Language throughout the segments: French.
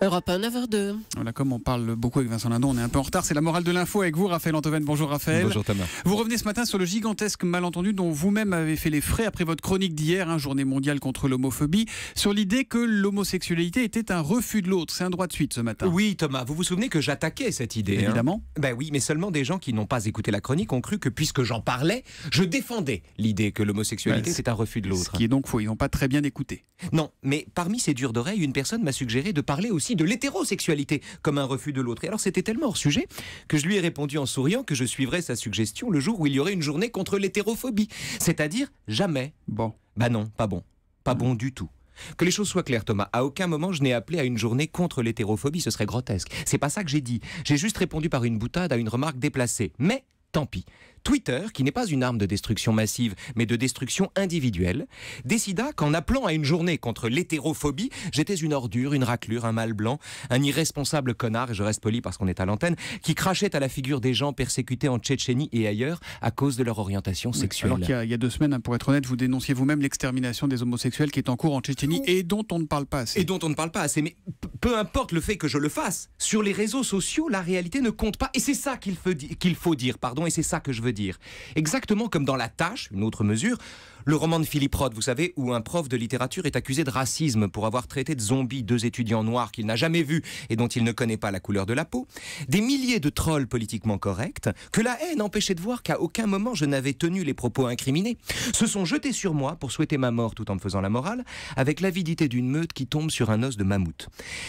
Europe 1, 9h02. Voilà, comme on parle beaucoup avec Vincent Lindon, on est un peu en retard. C'est la morale de l'info avec vous, Raphaël Antoven. Bonjour Raphaël. Bonjour Thomas. Vous revenez ce matin sur le gigantesque malentendu dont vous-même avez fait les frais après votre chronique d'hier, journée mondiale contre l'homophobie, sur l'idée que l'homosexualité était un refus de l'autre. C'est un droit de suite ce matin. Oui Thomas, vous vous souvenez que j'attaquais cette idée Évidemment. Ben oui, mais seulement des gens qui n'ont pas écouté la chronique ont cru que puisque j'en parlais, je défendais l'idée que l'homosexualité c'est un refus de l'autre. Ce qui est donc faux, ils n'ont pas très bien écouté. Non, mais parmi ces durs d'oreille, une personne m'a suggéré de parler aussi de l'hétérosexualité comme un refus de l'autre. Et alors c'était tellement hors sujet que je lui ai répondu en souriant que je suivrais sa suggestion le jour où il y aurait une journée contre l'hétérophobie. C'est-à-dire jamais. Bon. Bah non, pas bon. Pas bon du tout. Que les choses soient claires, Thomas, à aucun moment je n'ai appelé à une journée contre l'hétérophobie, ce serait grotesque. C'est pas ça que j'ai dit. J'ai juste répondu par une boutade à une remarque déplacée. Mais tant pis. Twitter, qui n'est pas une arme de destruction massive, mais de destruction individuelle, décida qu'en appelant à une journée contre l'hétérophobie, j'étais une ordure, une raclure, un mâle blanc, un irresponsable connard, et je reste poli parce qu'on est à l'antenne, qui crachait à la figure des gens persécutés en Tchétchénie et ailleurs à cause de leur orientation sexuelle. Alors qu'il y a 2 semaines, pour être honnête, vous dénonciez vous-même l'extermination des homosexuels qui est en cours en Tchétchénie et dont on ne parle pas assez. Et dont on ne parle pas assez. Mais peu importe le fait que je le fasse, sur les réseaux sociaux, la réalité ne compte pas. Et c'est ça qu'il faut dire, et c'est ça que je veux dire. Exactement comme dans La Tâche, une autre mesure, le roman de Philippe Roth, vous savez, où un prof de littérature est accusé de racisme pour avoir traité de zombies 2 étudiants noirs qu'il n'a jamais vus et dont il ne connaît pas la couleur de la peau. Des milliers de trolls politiquement corrects, que la haine empêchait de voir qu'à aucun moment je n'avais tenu les propos incriminés, se sont jetés sur moi pour souhaiter ma mort tout en me faisant la morale, avec l'avidité d'une meute qui tombe sur un os de mammouth.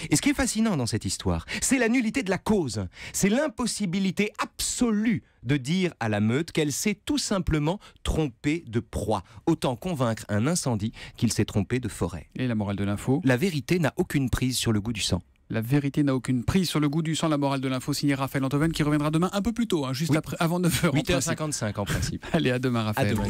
Et ce qui est fascinant dans cette histoire, c'est la nullité de la cause. C'est l'impossibilité absolue de dire à la meute qu'elle s'est tout simplement trompée de proie. Autant convaincre un incendie qu'il s'est trompé de forêt. Et la morale de l'info ? La vérité n'a aucune prise sur le goût du sang. La vérité n'a aucune prise sur le goût du sang. La morale de l'info signée Raphaël Antoven qui reviendra demain un peu plus tôt, juste avant 9h. 8h55 en principe. Allez, à demain Raphaël. À demain.